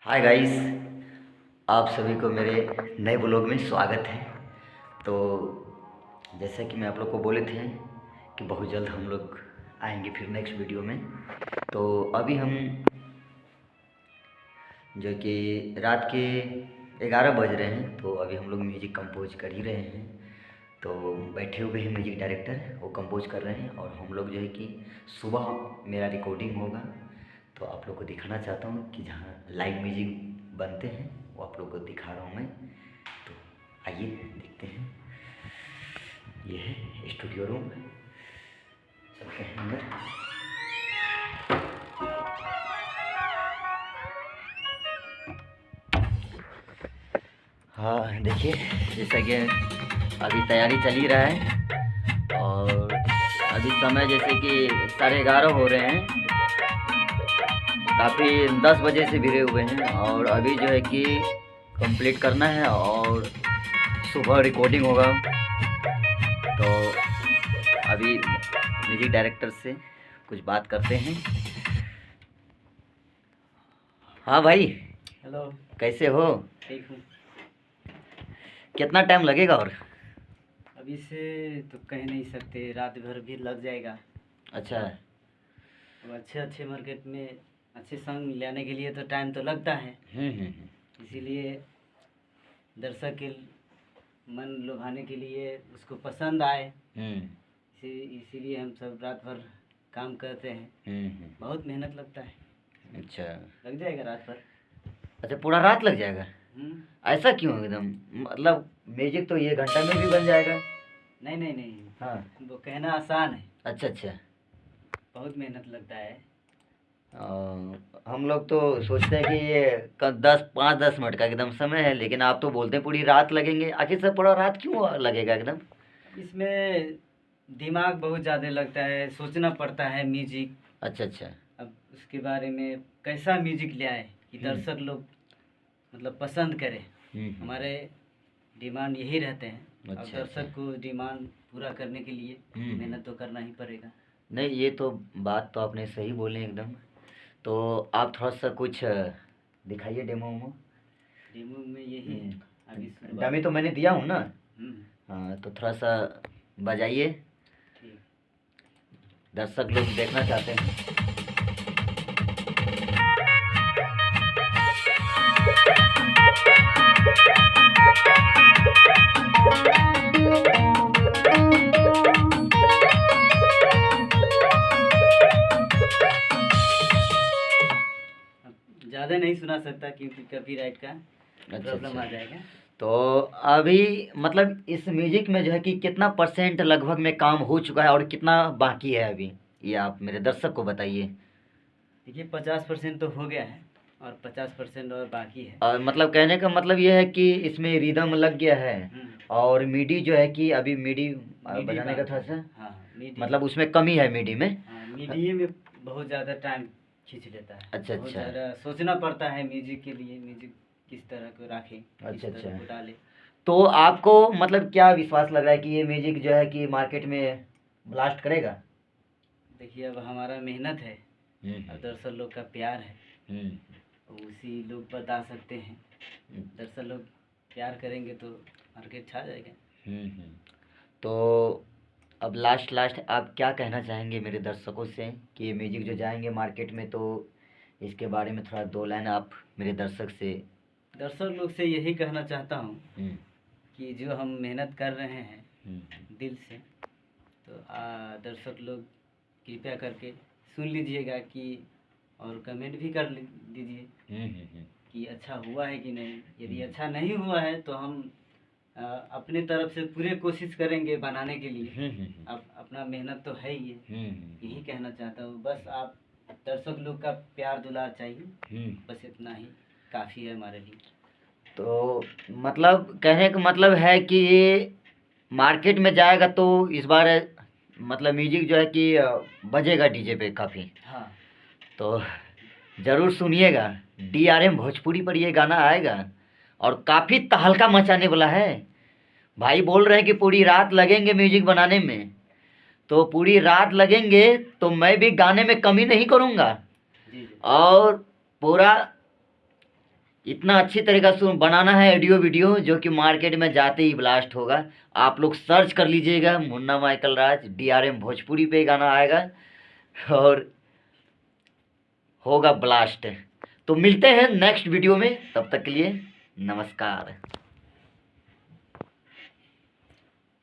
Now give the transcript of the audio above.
Hi guys, आप सभी को मेरे नए ब्लॉग में स्वागत है। तो जैसा कि मैं आप लोग को बोले थे कि बहुत जल्द हम लोग आएंगे फिर नेक्स्ट वीडियो में। तो अभी हम जो कि रात के 11 बज रहे हैं, तो अभी हम लोग म्यूजिक कंपोज कर ही रहे हैं। तो बैठे हुए हैं म्यूजिक डायरेक्टर, वो कंपोज कर रहे हैं और हम लोग जो है कि सुबह मेरा रिकॉर्डिंग होगा। तो आप लोग को दिखाना चाहता हूँ कि जहाँ लाइव म्यूजिक बनते हैं वो आप लोग को दिखा रहा हूँ मैं। तो आइए देखते हैं। ये है स्टूडियो रूम, चलते हैं अंदर। हाँ देखिए, जैसा कि अभी तैयारी चल ही रहा है और अभी समय जैसे कि 11:30 हो रहे हैं। काफ़ी 10 बजे से भिड़े हुए हैं और अभी जो है कि कंप्लीट करना है और सुबह रिकॉर्डिंग होगा। तो अभी म्यूजिक डायरेक्टर से कुछ बात करते हैं। हाँ भाई, हेलो। कैसे हो? ठीक हूँ। कितना टाइम लगेगा? और अभी से तो कह नहीं सकते, रात भर भी लग जाएगा। अच्छा। अब अच्छे मार्केट में अच्छे सॉन्ग लाने के लिए तो टाइम तो लगता है। इसीलिए दर्शक के मन लुभाने के लिए उसको पसंद आए, इसीलिए हम सब रात भर काम करते हैं। बहुत मेहनत लगता है। अच्छा, लग जाएगा रात भर। अच्छा पूरा रात लग जाएगा? ऐसा क्यों? एकदम मतलब म्यूजिक तो ये घंटा में भी बन जाएगा। नहीं। हाँ। वो कहना आसान है, अच्छा अच्छा। बहुत मेहनत लगता है। हम लोग तो सोचते हैं कि ये 5-10 मिनट का एकदम समय है, लेकिन आप तो बोलते हैं पूरी रात लगेंगे। आखिर से पूरा रात क्यों लगेगा एकदम? इसमें दिमाग बहुत ज़्यादा लगता है, सोचना पड़ता है म्यूजिक। अच्छा अच्छा। अब उसके बारे में कैसा म्यूजिक ले आए कि दर्शक लोग मतलब पसंद करें। हमारे डिमांड यही रहते हैं। अब अच्छा, दर्शक को डिमांड पूरा करने के लिए मेहनत तो करना ही पड़ेगा। नहीं, ये तो बात तो आपने सही बोले एकदम। तो आप थोड़ा सा कुछ दिखाइए डेमो वेमो। डेमो में यही है अभी डमी तो मैंने दिया हूँ ना। हम्म। हाँ, तो थोड़ा सा बजाइए, ठीक। दर्शक लोग देखना चाहते हैं। ज़्यादा नहीं सुना सकता क्योंकि कॉपीराइट का प्रॉब्लम आ जाएगा। तो अभी मतलब इस म्यूजिक में जो है कि कितना परसेंट लगभग में काम हो चुका है और कितना बाकी है अभी, ये आप मेरे दर्शक को बताइए। देखिए 50% तो हो गया है और 50% और बाकी है। और मतलब कहने का मतलब ये है कि इसमें रिदम लग गया है और मिडी जो है कि अभी मिडी बजाने का थोड़ा सा मतलब उसमें कमी है मिडी में। मिडी में बहुत ज़्यादा टाइम खींच लेता है। अच्छा बहुत अच्छा। ज़्यादा सोचना पड़ता है म्यूजिक के लिए, म्यूजिक किस तरह को रखें, अच्छा किस तरह को डालें। तो आपको मतलब क्या विश्वास लग रहा है कि ये म्यूजिक जो है कि मार्केट में ब्लास्ट करेगा? देखिए अब हमारा मेहनत है और दर्शक लोग का प्यार है, उसी लोग बता सकते हैं। दर्शक लोग प्यार करेंगे तो मार्केट छा जाएगा। तो अब लास्ट आप क्या कहना चाहेंगे मेरे दर्शकों से कि ये म्यूजिक जो जाएंगे मार्केट में, तो इसके बारे में थोड़ा 2 लाइन आप मेरे दर्शक लोग से यही कहना चाहता हूँ कि जो हम मेहनत कर रहे हैं दिल से, तो दर्शक लोग कृपया करके सुन लीजिएगा कि और कमेंट भी कर दीजिए कि अच्छा हुआ है कि नहीं। यदि अच्छा नहीं हुआ है तो हम अपने तरफ से पूरे कोशिश करेंगे बनाने के लिए। अब अपना मेहनत तो है ही है। यही कहना चाहता हूँ, बस आप दर्शक लोग का प्यार दुलार चाहिए, बस इतना ही काफ़ी है हमारे लिए। तो मतलब कहने का मतलब है कि ये मार्केट में जाएगा तो इस बार मतलब म्यूजिक जो है कि बजेगा डीजे पे काफ़ी। हाँ, तो ज़रूर सुनिएगा। DRM भोजपुरी पर ये गाना आएगा और काफ़ी तहलका मचाने वाला है। भाई बोल रहे हैं कि पूरी रात लगेंगे म्यूजिक बनाने में, तो पूरी रात लगेंगे तो मैं भी गाने में कमी नहीं करूँगा और पूरा इतना अच्छी तरीका से बनाना है ऑडियो वीडियो जो कि मार्केट में जाते ही ब्लास्ट होगा। आप लोग सर्च कर लीजिएगा मुन्ना माइकल राज, DRM भोजपुरी पे गाना आएगा और होगा ब्लास्ट। तो मिलते हैं नेक्स्ट वीडियो में, तब तक के लिए नमस्कार।